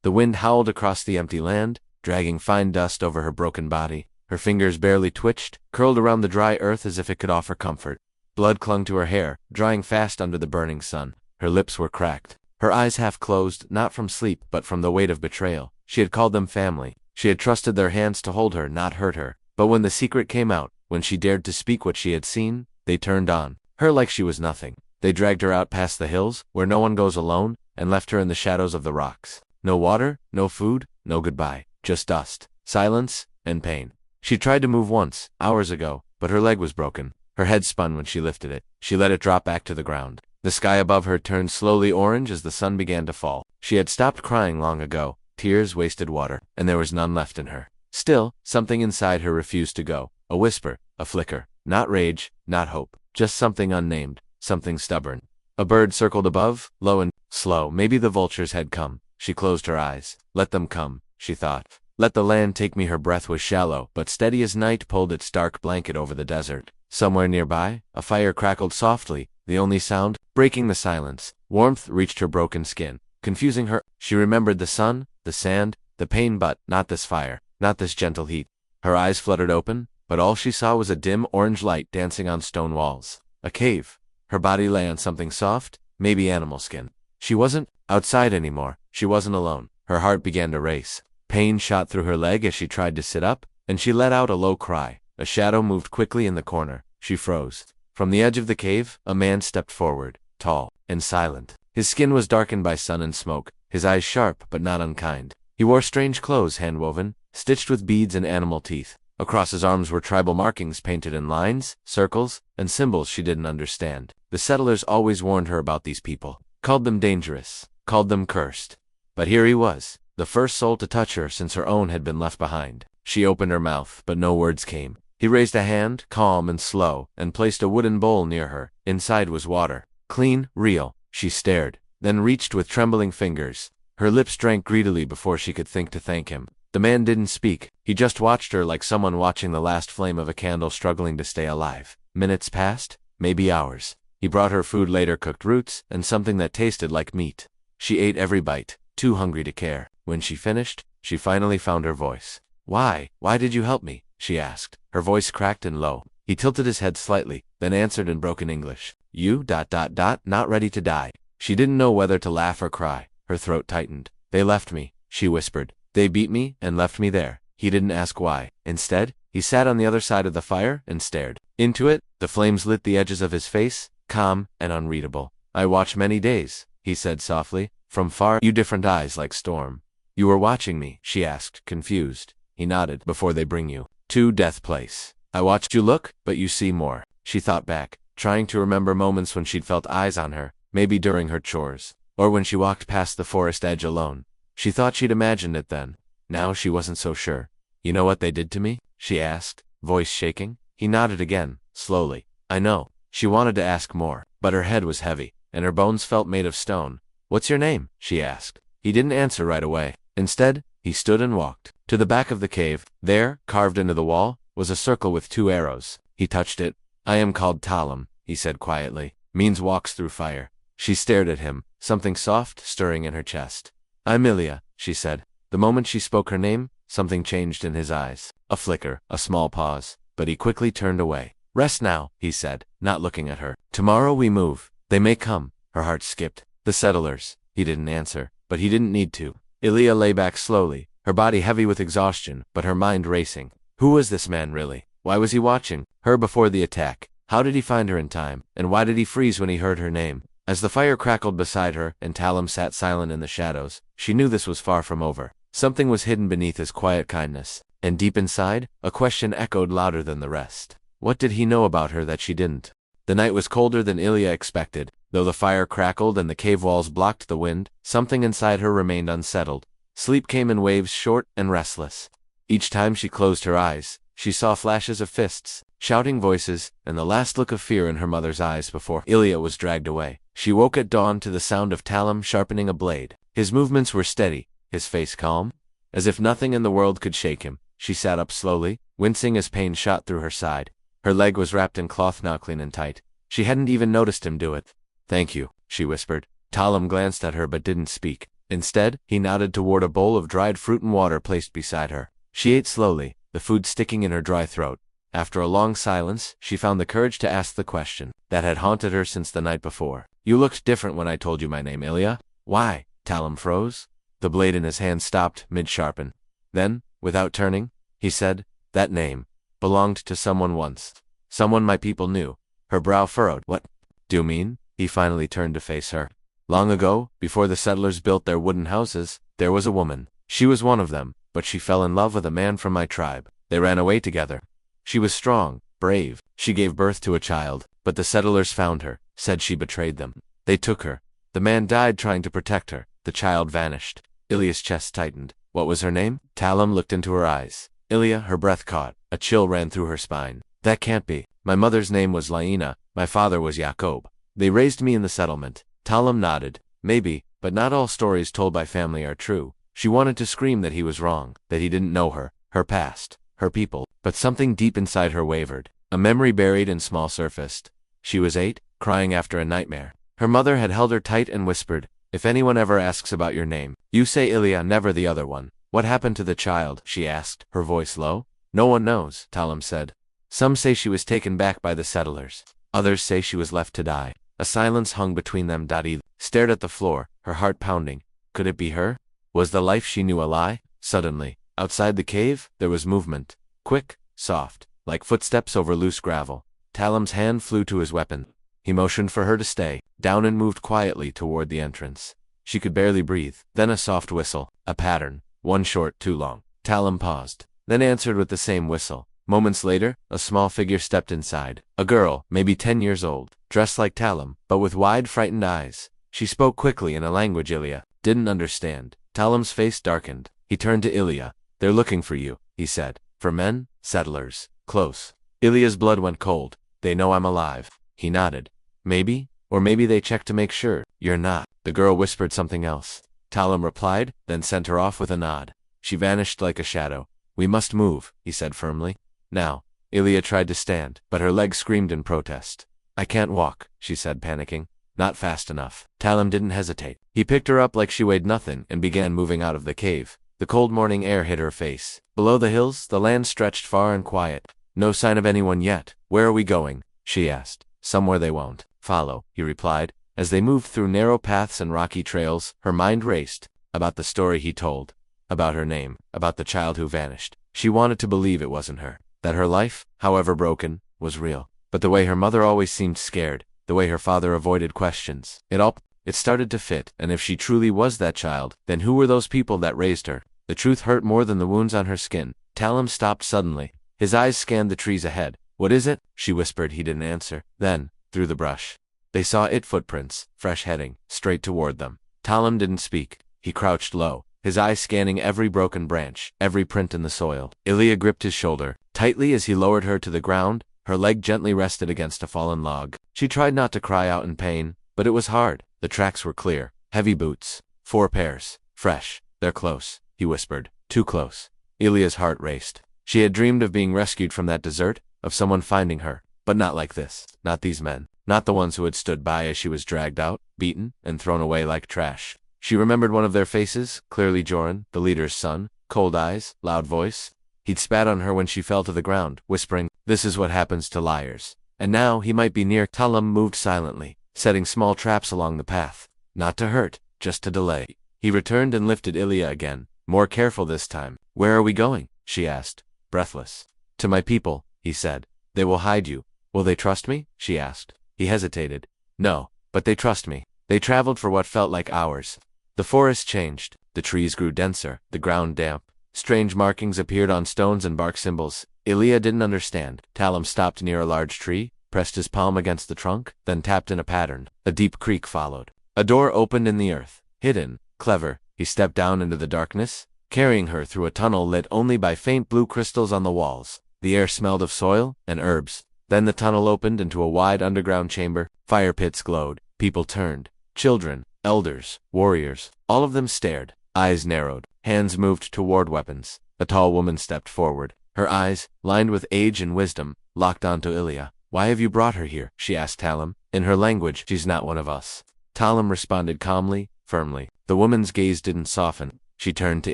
The wind howled across the empty land, dragging fine dust over her broken body. Her fingers barely twitched, curled around the dry earth as if it could offer comfort. Blood clung to her hair, drying fast under the burning sun. Her lips were cracked. Her eyes half closed, not from sleep but from the weight of betrayal. She had called them family. She had trusted their hands to hold her, not hurt her. But when the secret came out, when she dared to speak what she had seen, they turned on her like she was nothing. They dragged her out past the hills, where no one goes alone, and left her in the shadows of the rocks. No water, no food, no goodbye. Just dust, silence, and pain. She tried to move once, hours ago, but her leg was broken. Her head spun when she lifted it. She let it drop back to the ground. The sky above her turned slowly orange as the sun began to fall. She had stopped crying long ago. Tears wasted water, and there was none left in her. Still, something inside her refused to go. A whisper, a flicker. Not rage, not hope. Just something unnamed, something stubborn. A bird circled above, low and slow. Maybe the vultures had come. She closed her eyes. Let them come, she thought. Let the land take me. Her breath was shallow, but steady as night pulled its dark blanket over the desert. Somewhere nearby, a fire crackled softly, the only sound, breaking the silence. Warmth reached her broken skin, confusing her. She remembered the sun, the sand, the pain, but not this fire, not this gentle heat. Her eyes fluttered open, but all she saw was a dim orange light dancing on stone walls. A cave. Her body lay on something soft, maybe animal skin. She wasn't outside anymore. She wasn't alone. Her heart began to race. Pain shot through her leg as she tried to sit up, and she let out a low cry. A shadow moved quickly in the corner. She froze. From the edge of the cave, a man stepped forward, tall and silent. His skin was darkened by sun and smoke, his eyes sharp but not unkind. He wore strange clothes, hand-woven, stitched with beads and animal teeth. Across his arms were tribal markings painted in lines, circles, and symbols she didn't understand. The settlers always warned her about these people, called them dangerous, called them cursed. But here he was, the first soul to touch her since her own had been left behind. She opened her mouth, but no words came. He raised a hand, calm and slow, and placed a wooden bowl near her. Inside was water. Clean, real. She stared, then reached with trembling fingers. Her lips drank greedily before she could think to thank him. The man didn't speak. He just watched her like someone watching the last flame of a candle struggling to stay alive. Minutes passed, maybe hours. He brought her food later, cooked roots, and something that tasted like meat. She ate every bite, too hungry to care. When she finished, she finally found her voice. Why did you help me?" she asked. Her voice cracked and low. He tilted his head slightly, then answered in broken English. You, ... not ready to die." She didn't know whether to laugh or cry. Her throat tightened. "They left me," she whispered. "They beat me and left me there." He didn't ask why. Instead, he sat on the other side of the fire and stared into it. The flames lit the edges of his face, calm and unreadable. "I watch many days," he said softly. "From far, you different eyes like storm." "You were watching me?" she asked, confused. He nodded. "Before they bring you to death place. I watched you look, but you see more." She thought back, trying to remember moments when she'd felt eyes on her, maybe during her chores, or when she walked past the forest edge alone. She thought she'd imagined it then. Now she wasn't so sure. "You know what they did to me?" she asked, voice shaking. He nodded again, slowly. "I know." She wanted to ask more, but her head was heavy, and her bones felt made of stone. "What's your name?" she asked. He didn't answer right away. Instead, he stood and walked to the back of the cave. There, carved into the wall, was a circle with 2 arrows. He touched it. "I am called Talam," he said quietly. "Means walks through fire." She stared at him, something soft stirring in her chest. "I'm Ilya," she said. The moment she spoke her name, something changed in his eyes. A flicker, a small pause, but he quickly turned away. "Rest now," he said, not looking at her. "Tomorrow we move. They may come." Her heart skipped. The settlers. He didn't answer, but he didn't need to. Ilya lay back slowly, her body heavy with exhaustion, but her mind racing. Who was this man really? Why was he watching her before the attack? How did he find her in time? And why did he freeze when he heard her name? As the fire crackled beside her and Talam sat silent in the shadows, she knew this was far from over. Something was hidden beneath his quiet kindness, and deep inside, a question echoed louder than the rest. What did he know about her that she didn't? The night was colder than Ilya expected. Though the fire crackled and the cave walls blocked the wind, something inside her remained unsettled. Sleep came in waves, short and restless. Each time she closed her eyes, she saw flashes of fists, shouting voices, and the last look of fear in her mother's eyes before Ilya was dragged away. She woke at dawn to the sound of Talam sharpening a blade. His movements were steady, his face calm, as if nothing in the world could shake him. She sat up slowly, wincing as pain shot through her side. Her leg was wrapped in cloth now clean and tight. She hadn't even noticed him do it. "Thank you," she whispered. Talam glanced at her but didn't speak. Instead, he nodded toward a bowl of dried fruit and water placed beside her. She ate slowly, the food sticking in her dry throat. After a long silence, she found the courage to ask the question that had haunted her since the night before. "You looked different when I told you my name, Ilya." "Why?" Talim froze. The blade in his hand stopped mid-sharpen. Then, without turning, he said, "That name belonged to someone once. Someone my people knew." Her brow furrowed. "What do you mean?" He finally turned to face her. "Long ago, before the settlers built their wooden houses, there was a woman. She was one of them, but she fell in love with a man from my tribe. They ran away together. She was strong, brave. She gave birth to a child, but the settlers found her, said she betrayed them. They took her. The man died trying to protect her. The child vanished." Ilya's chest tightened. "What was her name?" Talim looked into her eyes. Ilya, her breath caught. A chill ran through her spine. "That can't be. My mother's name was Laina. My father was Yakob. They raised me in the settlement." Talim nodded. "Maybe, but not all stories told by family are true." She wanted to scream that he was wrong, that he didn't know her, her past, her people, but something deep inside her wavered. A memory buried and small surfaced. She was 8, crying after a nightmare. Her mother had held her tight and whispered, "If anyone ever asks about your name, you say Ilya, never the other one." "What happened to the child?" she asked, her voice low. "No one knows," Talim said. "Some say she was taken back by the settlers. Others say she was left to die." A silence hung between them. Ilya stared at the floor, her heart pounding. Could it be her? Was the life she knew a lie? Suddenly, outside the cave, there was movement. Quick, soft, like footsteps over loose gravel. Talim's hand flew to his weapon. He motioned for her to stay, down and moved quietly toward the entrance. She could barely breathe. Then a soft whistle, a pattern, one short, too long. Talim paused, then answered with the same whistle. Moments later, a small figure stepped inside. A girl, maybe 10 years old, dressed like Talim, but with wide, frightened eyes. She spoke quickly in a language Ilya didn't understand. Talim's face darkened. He turned to Ilya. "They're looking for you," he said. "For men, settlers, close." Ilya's blood went cold. "They know I'm alive." He nodded. "Maybe, or maybe they checked to make sure you're not." The girl whispered something else. Talim replied, then sent her off with a nod. She vanished like a shadow. "We must move," he said firmly. "Now." Ilya tried to stand, but her legs screamed in protest. "I can't walk," she said, panicking. "Not fast enough." Talim didn't hesitate. He picked her up like she weighed nothing and began moving out of the cave. The cold morning air hit her face. Below the hills, the land stretched far and quiet. "No sign of anyone yet. Where are we going?" she asked. "Somewhere they won't follow," he replied. As they moved through narrow paths and rocky trails, her mind raced. About the story he told. About her name. About the child who vanished. She wanted to believe it wasn't her. That her life, however broken, was real. But the way her mother always seemed scared, the way her father avoided questions, it started to fit. And if she truly was that child, then who were those people that raised her? The truth hurt more than the wounds on her skin. Talim stopped suddenly. His eyes scanned the trees ahead. "What is it?" she whispered. He didn't answer. Then, through the brush, they saw footprints, fresh heading, straight toward them. Talim didn't speak. He crouched low, his eyes scanning every broken branch, every print in the soil. Ilya gripped his shoulder tightly as he lowered her to the ground. Her leg gently rested against a fallen log. She tried not to cry out in pain, but it was hard. The tracks were clear. Heavy boots. 4 pairs. Fresh. "They're close," he whispered. "Too close." Ilya's heart raced. She had dreamed of being rescued from that desert, of someone finding her. But not like this. Not these men. Not the ones who had stood by as she was dragged out, beaten, and thrown away like trash. She remembered one of their faces, clearly Joran, the leader's son. Cold eyes, loud voice. He'd spat on her when she fell to the ground, whispering, "This is what happens to liars." And now he might be near. Talim moved silently, setting small traps along the path. Not to hurt, just to delay. He returned and lifted Ilya again, more careful this time. "Where are we going?" she asked, breathless. "To my people," he said. "They will hide you." "Will they trust me?" she asked. He hesitated. "No, but they trust me." They traveled for what felt like hours. The forest changed. The trees grew denser, the ground damp. Strange markings appeared on stones and bark symbols. Ilya didn't understand. Talim stopped near a large tree, pressed his palm against the trunk, then tapped in a pattern. A deep creak followed. A door opened in the earth. Hidden, clever, he stepped down into the darkness, carrying her through a tunnel lit only by faint blue crystals on the walls. The air smelled of soil and herbs. Then the tunnel opened into a wide underground chamber. Fire pits glowed. People turned. Children, elders, warriors, all of them stared. Eyes narrowed. Hands moved toward weapons. A tall woman stepped forward. Her eyes, lined with age and wisdom, locked onto Ilya. "Why have you brought her here?" she asked Talim. In her language, "She's not one of us." Talim responded calmly, firmly. The woman's gaze didn't soften. She turned to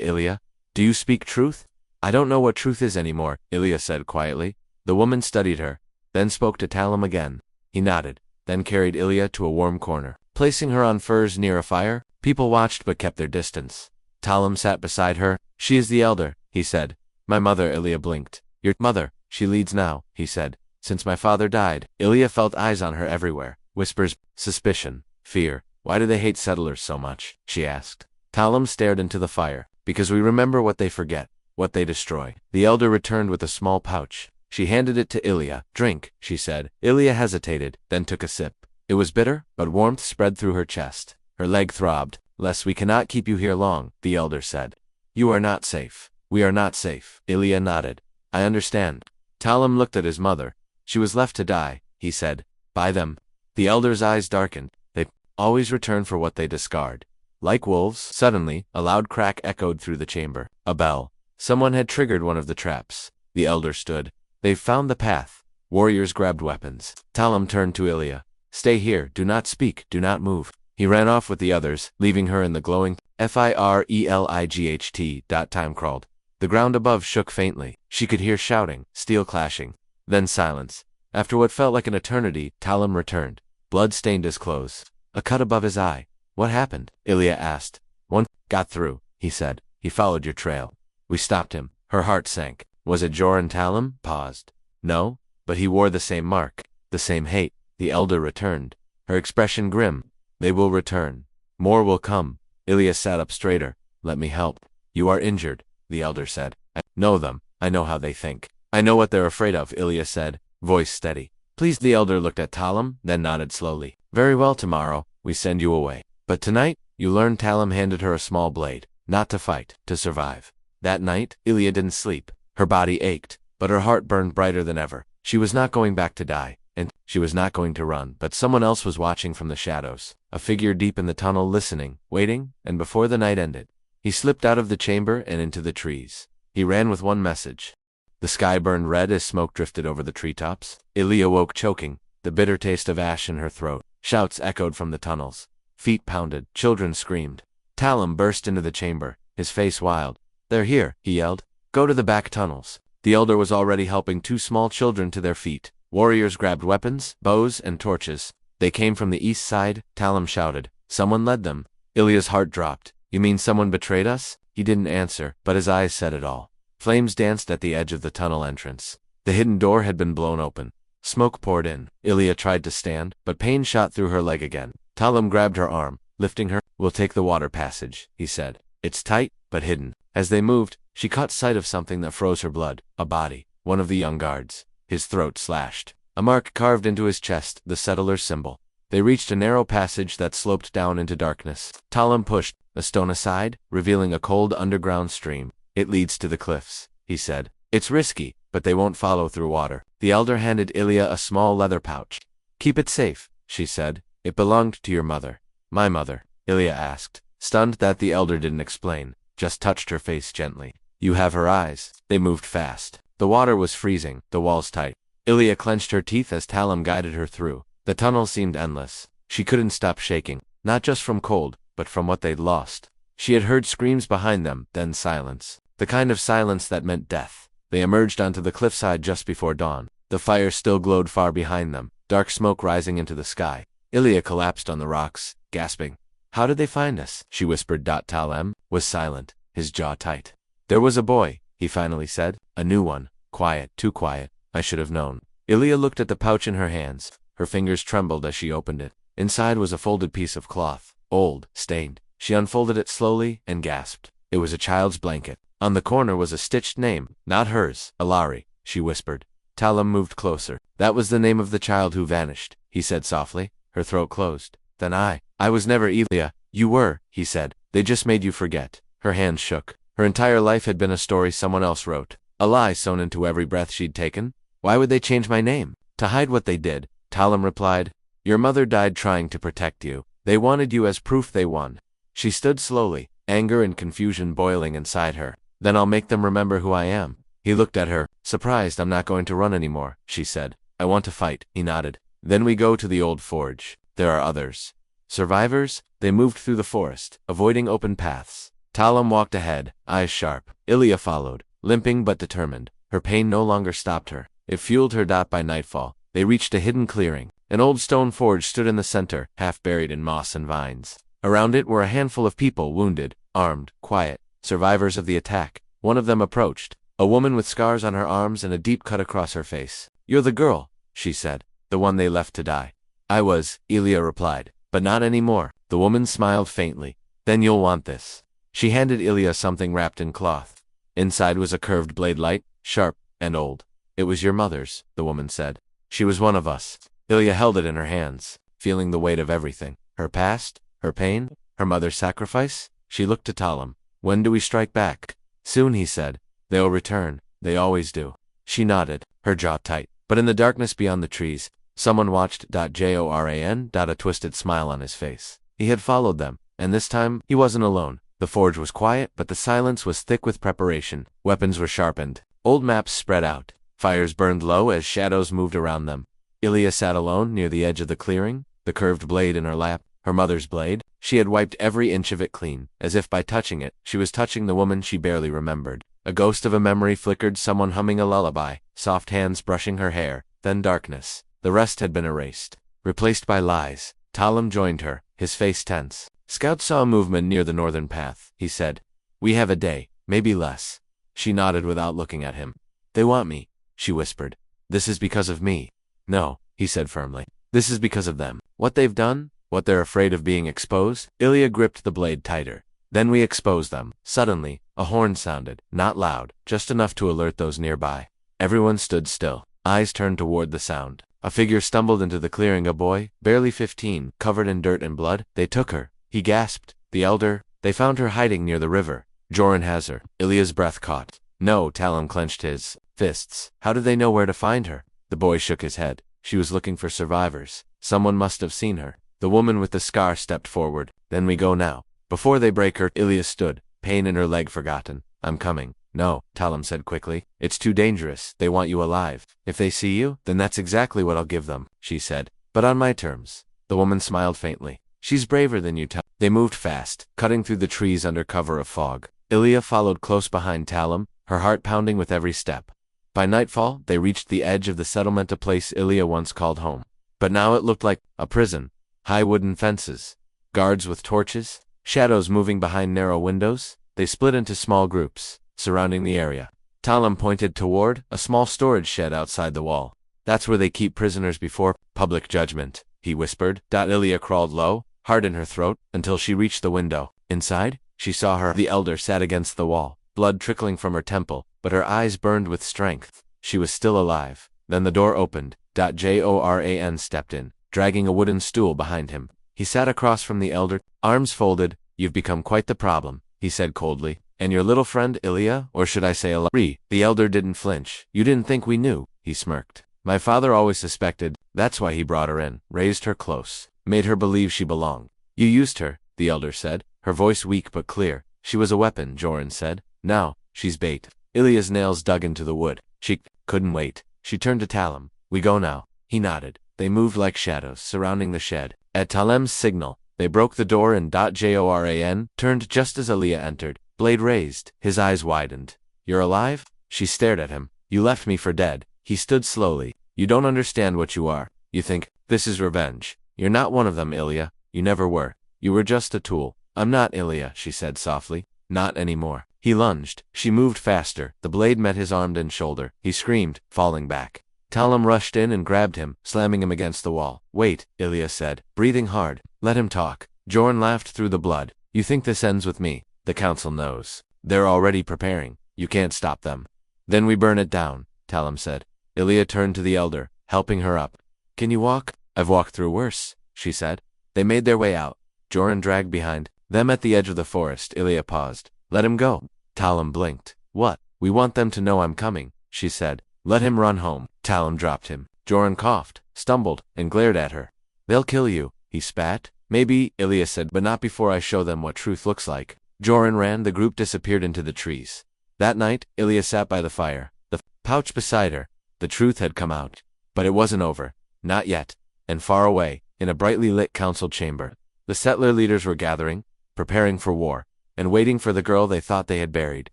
Ilya. Do you speak truth? I don't know what truth is anymore, Ilya said quietly. The woman studied her, then spoke to Talim again. He nodded, then carried Ilya to a warm corner. Placing her on furs near a fire, people watched but kept their distance. Talim sat beside her. She is the elder, he said. My mother, Ilya blinked. Your mother, she leads now, he said. Since my father died. Ilya felt eyes on her everywhere. Whispers, suspicion, fear. Why do they hate settlers so much? She asked. Talim stared into the fire. Because we remember what they forget, what they destroy. The elder returned with a small pouch. She handed it to Ilya. Drink, she said. Ilya hesitated, then took a sip. It was bitter, but warmth spread through her chest. Her leg throbbed. Les, we cannot keep you here long, the elder said. You are not safe. We are not safe. Ilya nodded. I understand. Talim looked at his mother. She was left to die, he said. By them. The elder's eyes darkened. They always return for what they discard. Like wolves. Suddenly, a loud crack echoed through the chamber. A bell. Someone had triggered one of the traps. The elder stood. They've found the path. Warriors grabbed weapons. Talim turned to Ilya. Stay here, do not speak, do not move. He ran off with the others, leaving her in the glowing FIRELIGHT. Time crawled. The ground above shook faintly. She could hear shouting, steel clashing. Then silence. After what felt like an eternity, Talim returned. Blood stained his clothes. A cut above his eye. What happened? Ilya asked. One got through, he said. He followed your trail. We stopped him. Her heart sank. Was it Joran? Talim paused. No, but he wore the same mark, the same hate. The elder returned. Her expression grim. They will return. More will come. Ilya sat up straighter. Let me help. You are injured, the elder said. I know them. I know how they think. I know what they're afraid of, Ilya said, voice steady. Please, the elder looked at Talim, then nodded slowly. Very well, tomorrow, we send you away. But tonight, you learn. Talim handed her a small blade. Not to fight, to survive. That night, Ilya didn't sleep. Her body ached, but her heart burned brighter than ever. She was not going back to die, and she was not going to run, but someone else was watching from the shadows. A figure deep in the tunnel, listening, waiting, and before the night ended, he slipped out of the chamber and into the trees. He ran with one message. The sky burned red as smoke drifted over the treetops. Ilya woke choking, the bitter taste of ash in her throat. Shouts echoed from the tunnels. Feet pounded, children screamed. Talim burst into the chamber, his face wild. They're here, he yelled. Go to the back tunnels. The elder was already helping two small children to their feet. Warriors grabbed weapons, bows, and torches. They came from the east side, Talim shouted. Someone led them. Ilya's heart dropped. You mean someone betrayed us? He didn't answer, but his eyes said it all. Flames danced at the edge of the tunnel entrance. The hidden door had been blown open. Smoke poured in. Ilya tried to stand, but pain shot through her leg again. Talim grabbed her arm, lifting her. We'll take the water passage, he said. It's tight, but hidden. As they moved, she caught sight of something that froze her blood. A body. One of the young guards. His throat slashed. A mark carved into his chest, the settler's symbol. They reached a narrow passage that sloped down into darkness. Talim pushed a stone aside, revealing a cold underground stream. It leads to the cliffs, he said. It's risky, but they won't follow through water. The elder handed Ilya a small leather pouch. Keep it safe, she said. It belonged to your mother. My mother? Ilya asked, stunned that the elder didn't explain, just touched her face gently. You have her eyes. They moved fast. The water was freezing, the walls tight. Ilya clenched her teeth as Talim guided her through. The tunnel seemed endless. She couldn't stop shaking, not just from cold, but from what they'd lost. She had heard screams behind them, then silence. The kind of silence that meant death. They emerged onto the cliffside just before dawn. The fire still glowed far behind them, dark smoke rising into the sky. Ilya collapsed on the rocks, gasping. How did they find us? She whispered. Talim was silent, his jaw tight. There was a boy, he finally said. A new one. Quiet, too quiet. I should have known. Ilya looked at the pouch in her hands. Her fingers trembled as she opened it. Inside was a folded piece of cloth, old, stained. She unfolded it slowly and gasped. It was a child's blanket. On the corner was a stitched name, not hers. Alari, she whispered. Talim moved closer. That was the name of the child who vanished, he said softly. Her throat closed. Then I was never Ilya. You were, he said. They just made you forget. Her hands shook. Her entire life had been a story someone else wrote. A lie sewn into every breath she'd taken. Why would they change my name? To hide what they did, Talim replied. Your mother died trying to protect you. They wanted you as proof they won. She stood slowly, anger and confusion boiling inside her. Then I'll make them remember who I am. He looked at her, surprised. I'm not going to run anymore, she said. I want to fight, he nodded. Then we go to the old forge. There are others. Survivors? They moved through the forest, avoiding open paths. Talim walked ahead, eyes sharp. Ilya followed, limping but determined. Her pain no longer stopped her. It fueled her. By nightfall, they reached a hidden clearing. An old stone forge stood in the center, half buried in moss and vines. Around it were a handful of people, wounded, armed, quiet, survivors of the attack. One of them approached, a woman with scars on her arms and a deep cut across her face. "You're the girl," she said, "the one they left to die." "I was," Ilya replied, "but not anymore." The woman smiled faintly. "Then you'll want this." She handed Ilya something wrapped in cloth. Inside was a curved blade, light, sharp, and old. "It was your mother's," the woman said. "She was one of us." Ilya held it in her hands, feeling the weight of everything. Her past, her pain, her mother's sacrifice. She looked to Talim. "When do we strike back?" "Soon," he said. "They'll return. They always do." She nodded, her jaw tight. But in the darkness beyond the trees, someone watched. Joran. A twisted smile on his face. He had followed them, and this time he wasn't alone. The forge was quiet, but the silence was thick with preparation. Weapons were sharpened. Old maps spread out. Fires burned low as shadows moved around them. Ilya sat alone near the edge of the clearing, the curved blade in her lap, her mother's blade. She had wiped every inch of it clean, as if by touching it, she was touching the woman she barely remembered. A ghost of a memory flickered, someone humming a lullaby, soft hands brushing her hair, then darkness. The rest had been erased, replaced by lies. Talim joined her, his face tense. "Scouts saw a movement near the northern path," he said. "We have a day, maybe less." She nodded without looking at him. "They want me," she whispered. "This is because of me." "No," he said firmly. "This is because of them. What they've done, what they're afraid of being exposed." Ilya gripped the blade tighter. "Then we expose them." Suddenly, a horn sounded, not loud, just enough to alert those nearby. Everyone stood still, eyes turned toward the sound. A figure stumbled into the clearing, a boy, barely 15, covered in dirt and blood. "They took her," he gasped. "The elder, they found her hiding near the river. Joran has her." Ilya's breath caught. "No," Talim clenched his fists. "How did they know where to find her?" The boy shook his head. "She was looking for survivors. Someone must have seen her." The woman with the scar stepped forward. "Then we go now. Before they break her." Ilya stood, pain in her leg forgotten. "I'm coming." "No," Talim said quickly. "It's too dangerous. They want you alive. If they see you, then that's exactly what I'll give them," she said. "But on my terms." The woman smiled faintly. "She's braver than you, Talim." They moved fast, cutting through the trees under cover of fog. Ilya followed close behind Talim, her heart pounding with every step. By nightfall, they reached the edge of the settlement, a place Ilya once called home. But now it looked like a prison. High wooden fences, guards with torches, shadows moving behind narrow windows. They split into small groups, surrounding the area. Talim pointed toward a small storage shed outside the wall. "That's where they keep prisoners before public judgment," he whispered. Ilya crawled low, heart in her throat, until she reached the window. Inside, she saw her. The elder sat against the wall, blood trickling from her temple, but her eyes burned with strength. She was still alive. Then the door opened. Joran stepped in, dragging a wooden stool behind him. He sat across from the elder, arms folded. "You've become quite the problem," he said coldly. "And your little friend, Ilya, or should I say Alari?" The elder didn't flinch. "You didn't think we knew," he smirked. "My father always suspected. That's why he brought her in, raised her close, made her believe she belonged." "You used her," the elder said, her voice weak but clear. "She was a weapon," Joran said. "Now, she's bait." Ilya's nails dug into the wood. She couldn't wait. She turned to Talim. "We go now." He nodded. They moved like shadows, surrounding the shed. At Talim's signal, they broke the door and Joran turned just as Ilya entered, blade raised. His eyes widened. "You're alive?" She stared at him. "You left me for dead." He stood slowly. "You don't understand what you are. You think, this is revenge. You're not one of them, Ilya. You never were. You were just a tool." "I'm not Ilya," she said softly. "Not anymore." He lunged. She moved faster. The blade met his arm and shoulder. He screamed, falling back. Talim rushed in and grabbed him, slamming him against the wall. "Wait," Ilya said, breathing hard. "Let him talk." Joran laughed through the blood. "You think this ends with me? The council knows. They're already preparing. You can't stop them." "Then we burn it down," Talim said. Ilya turned to the elder, helping her up. "Can you walk?" "I've walked through worse," she said. They made their way out. Joran dragged behind them at the edge of the forest. Ilya paused. "Let him go." Talim blinked. "What?" "We want them to know I'm coming," she said. "Let him run home." Talim dropped him. Joran coughed, stumbled, and glared at her. "They'll kill you," he spat. "Maybe," Ilya said, "but not before I show them what truth looks like." Joran ran. The group disappeared into the trees. That night, Ilya sat by the fire, the pouch beside her. The truth had come out. But it wasn't over. Not yet. And far away, in a brightly lit council chamber, The settler leaders were gathering, preparing for war, and waiting for the girl they thought they had buried.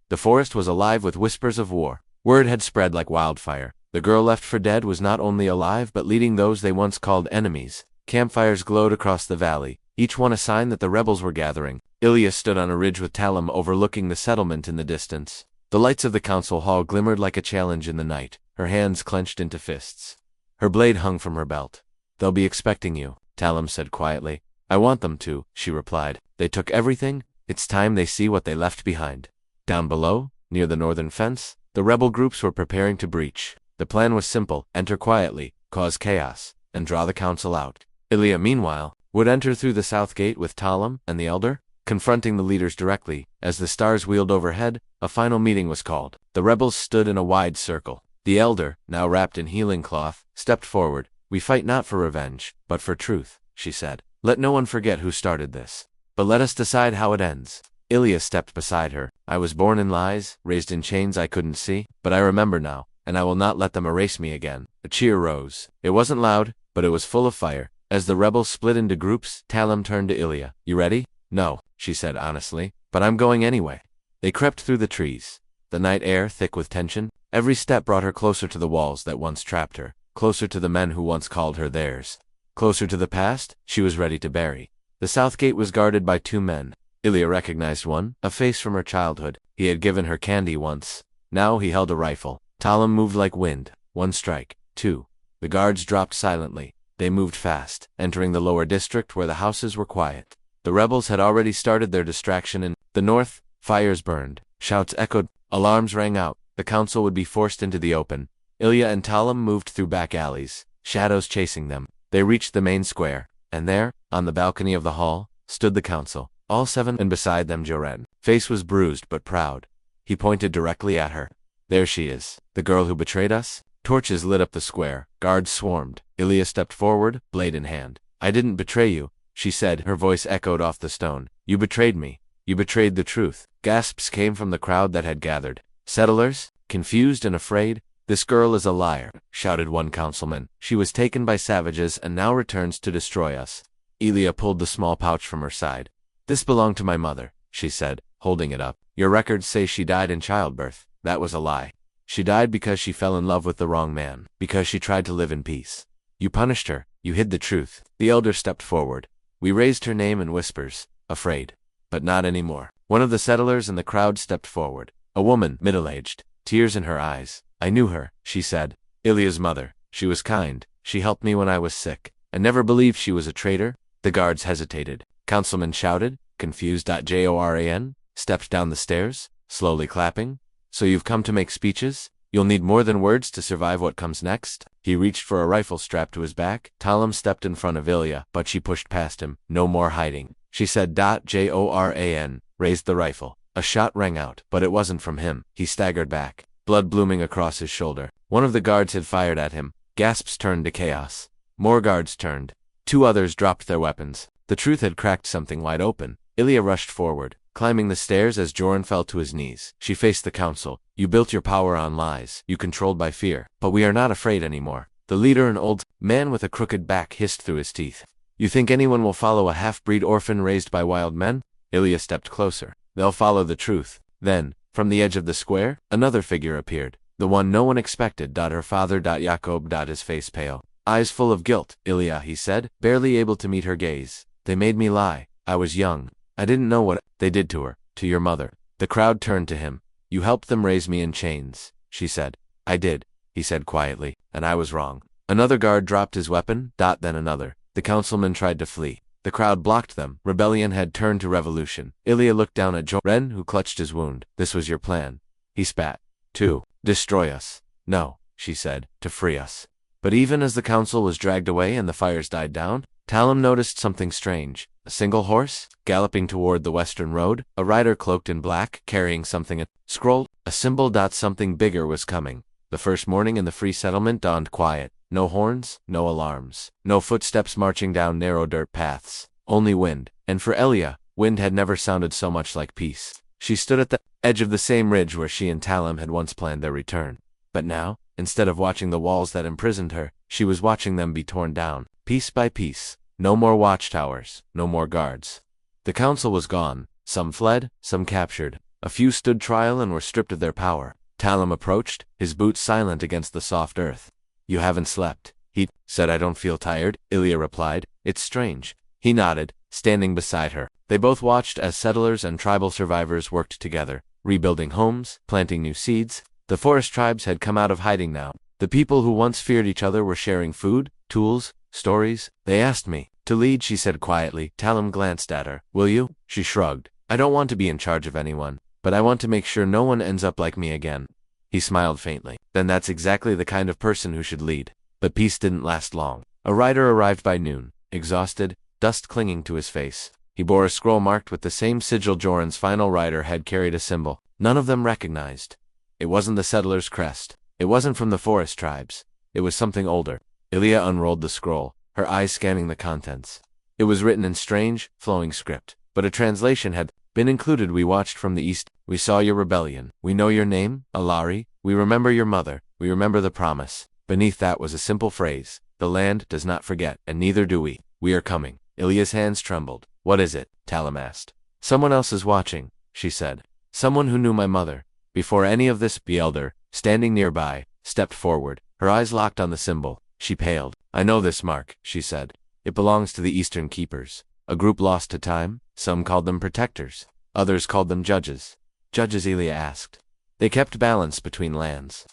The forest was alive with whispers of war. Word had spread like wildfire. The girl left for dead was not only alive but leading those they once called enemies. Campfires glowed across the valley, each one a sign that the rebels were gathering. Ilya stood on a ridge with Talim overlooking the settlement in the distance. The lights of the council hall glimmered like a challenge in the night, her hands clenched into fists. Her blade hung from her belt. "They'll be expecting you," Talim said quietly. "I want them to," she replied. "They took everything. It's time they see what they left behind." Down below, near the northern fence, the rebel groups were preparing to breach. The plan was simple: enter quietly, cause chaos, and draw the council out. Ilya, meanwhile, would enter through the south gate with Talim and the elder, confronting the leaders directly. As the stars wheeled overhead, a final meeting was called. The rebels stood in a wide circle. The elder, now wrapped in healing cloth, stepped forward. "We fight not for revenge, but for truth," she said. "Let no one forget who started this. But let us decide how it ends." Ilya stepped beside her. "I was born in lies, raised in chains I couldn't see, but I remember now, and I will not let them erase me again." A cheer rose. It wasn't loud, but it was full of fire. As the rebels split into groups, Talim turned to Ilya. "You ready?" "No," she said honestly, "but I'm going anyway." They crept through the trees, the night air thick with tension. Every step brought her closer to the walls that once trapped her, closer to the men who once called her theirs, closer to the past she was ready to bury. The south gate was guarded by two men. Ilya recognized one, a face from her childhood. He had given her candy once. Now he held a rifle. Talim moved like wind. One strike, two. The guards dropped silently. They moved fast, entering the lower district where the houses were quiet. The rebels had already started their distraction in the north. Fires burned. Shouts echoed. Alarms rang out. The council would be forced into the open. Ilya and Talim moved through back alleys, shadows chasing them. They reached the main square, and there, on the balcony of the hall, stood the council. All seven, and beside them Joren. Face was bruised but proud. He pointed directly at her. "There she is, the girl who betrayed us." Torches lit up the square. Guards swarmed. Ilya stepped forward, blade in hand. "I didn't betray you," she said. Her voice echoed off the stone. "You betrayed me. You betrayed the truth." Gasps came from the crowd that had gathered. Settlers, confused and afraid. "This girl is a liar," shouted one councilman. "She was taken by savages and now returns to destroy us." Ilya pulled the small pouch from her side. "This belonged to my mother," she said, holding it up. "Your records say she died in childbirth. That was a lie. She died because she fell in love with the wrong man, because she tried to live in peace. You punished her. You hid the truth." The elder stepped forward. "We raised her name in whispers, afraid. But not anymore." One of the settlers in the crowd stepped forward. A woman, middle-aged, tears in her eyes. "I knew her," she said. "Ilya's mother. She was kind. She helped me when I was sick. I never believed she was a traitor." The guards hesitated. Councilman shouted, confused. Joran stepped down the stairs, slowly clapping. "So you've come to make speeches? You'll need more than words to survive what comes next." He reached for a rifle strapped to his back. Talim stepped in front of Ilya, but she pushed past him. "No more hiding," she said. Joran raised the rifle. A shot rang out, but it wasn't from him. He staggered back, blood blooming across his shoulder. One of the guards had fired at him. Gasps turned to chaos. More guards turned. Two others dropped their weapons. The truth had cracked something wide open. Ilya rushed forward, climbing the stairs as Joran fell to his knees. She faced the council. "You built your power on lies. You controlled by fear. But we are not afraid anymore." The leader, an old man with a crooked back, hissed through his teeth. "You think anyone will follow a half-breed orphan raised by wild men?" Ilya stepped closer. "They'll follow the truth." Then, from the edge of the square, another figure appeared. The one no one expected. Her father. Jacob. His face pale, eyes full of guilt. "Ilya," he said, barely able to meet her gaze. "They made me lie. I was young. I didn't know what they did to her, to your mother." The crowd turned to him. "You helped them raise me in chains," she said. "I did," he said quietly, "and I was wrong." Another guard dropped his weapon. Then another. The councilman tried to flee. The crowd blocked them. Rebellion had turned to revolution. Ilya looked down at Joren, who clutched his wound. "This was your plan." He spat. "To destroy us." "No," she said, "to free us." But even as the council was dragged away and the fires died down, Talim noticed something strange. A single horse, galloping toward the western road, a rider cloaked in black, carrying something, a scroll, a symbol. Something bigger was coming. The first morning in the free settlement dawned quiet. No horns, no alarms, no footsteps marching down narrow dirt paths, only wind. And for Ilya, wind had never sounded so much like peace. She stood at the edge of the same ridge where she and Talim had once planned their return. But now, instead of watching the walls that imprisoned her, she was watching them be torn down, piece by piece. No more watchtowers, no more guards. The council was gone. Some fled, some captured. A few stood trial and were stripped of their power. Talim approached, his boots silent against the soft earth. You haven't slept. He said. I don't feel tired, Ilya replied. It's strange. He nodded, standing beside her. They both watched as settlers and tribal survivors worked together, rebuilding homes, planting new seeds. The forest tribes had come out of hiding now. The people who once feared each other were sharing food, tools, stories. They asked me to lead, she said quietly. Talim glanced at her. Will you? She shrugged. I don't want to be in charge of anyone, but I want to make sure no one ends up like me again. He smiled faintly. Then that's exactly the kind of person who should lead. But peace didn't last long. A rider arrived by noon, exhausted, dust clinging to his face. He bore a scroll marked with the same sigil Joran's final rider had carried, a symbol none of them recognized. It wasn't the settler's crest. It wasn't from the forest tribes. It was something older. Ilya unrolled the scroll, her eyes scanning the contents. It was written in strange, flowing script, but a translation had been included. We watched from the east. We saw your rebellion. We know your name, Alari. We remember your mother. We remember the promise. Beneath that was a simple phrase. The land does not forget, and neither do we. We are coming. Ilya's hands trembled. What is it? Talim asked. Someone else is watching, she said. Someone who knew my mother. Before any of this, the elder, standing nearby, stepped forward. Her eyes locked on the symbol. She paled. I know this mark, she said. It belongs to the Eastern Keepers. A group lost to time. Some called them protectors. Others called them judges. Judges, Ilya asked. They kept balance between lands.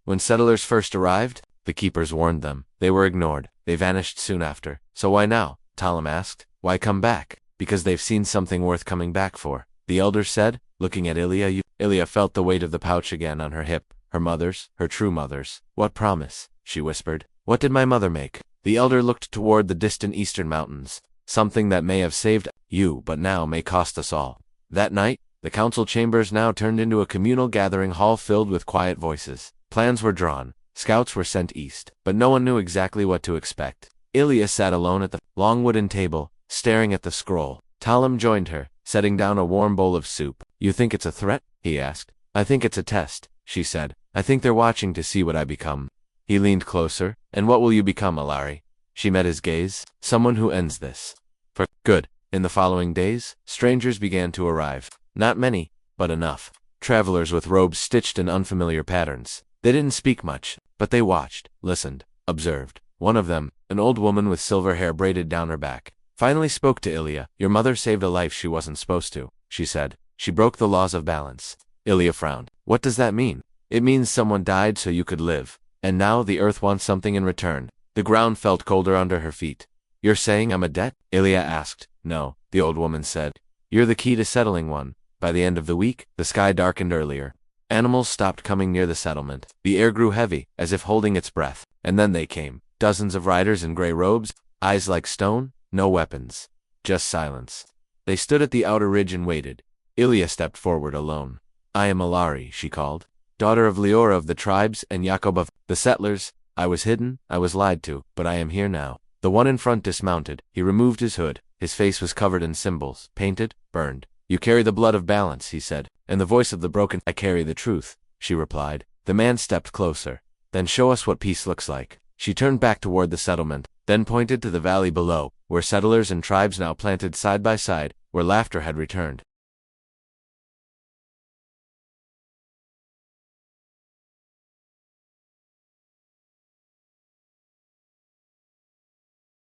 When settlers first arrived, the keepers warned them. They were ignored. They vanished soon after. So why now? Talim asked. Why come back? Because they've seen something worth coming back for, the elder said, looking at Ilya. Ilya felt the weight of the pouch again on her hip. Her mother's, her true mother's. What promise? She whispered. What did my mother make? The elder looked toward the distant eastern mountains. Something that may have saved you, but now may cost us all. That night, the council chambers now turned into a communal gathering hall filled with quiet voices. Plans were drawn. Scouts were sent east, but no one knew exactly what to expect. Ilya sat alone at the long wooden table, staring at the scroll. Talim joined her, setting down a warm bowl of soup. You think it's a threat? He asked. I think it's a test, she said. I think they're watching to see what I become. He leaned closer. And what will you become, Alari? She met his gaze. Someone who ends this. For good. In the following days, strangers began to arrive. Not many, but enough. Travelers with robes stitched in unfamiliar patterns. They didn't speak much, but they watched, listened, observed. One of them, an old woman with silver hair braided down her back, finally spoke to Ilya. Your mother saved a life she wasn't supposed to, she said. She broke the laws of balance. Ilya frowned. What does that mean? It means someone died so you could live. And now the earth wants something in return. The ground felt colder under her feet. You're saying I'm a debt? Ilya asked. No, the old woman said. You're the key to settling one. By the end of the week, the sky darkened earlier. Animals stopped coming near the settlement. The air grew heavy, as if holding its breath. And then they came. Dozens of riders in gray robes, eyes like stone, no weapons. Just silence. They stood at the outer ridge and waited. Ilya stepped forward alone. I am Alari, she called. Daughter of Leora of the tribes and Jakob of the settlers. I was hidden, I was lied to, but I am here now. The one in front dismounted. He removed his hood. His face was covered in symbols, painted, burned. You carry the blood of balance, he said. And the voice of the broken. I carry the truth, she replied. The man stepped closer. Then show us what peace looks like. She turned back toward the settlement, then pointed to the valley below, where settlers and tribes now planted side by side, where laughter had returned.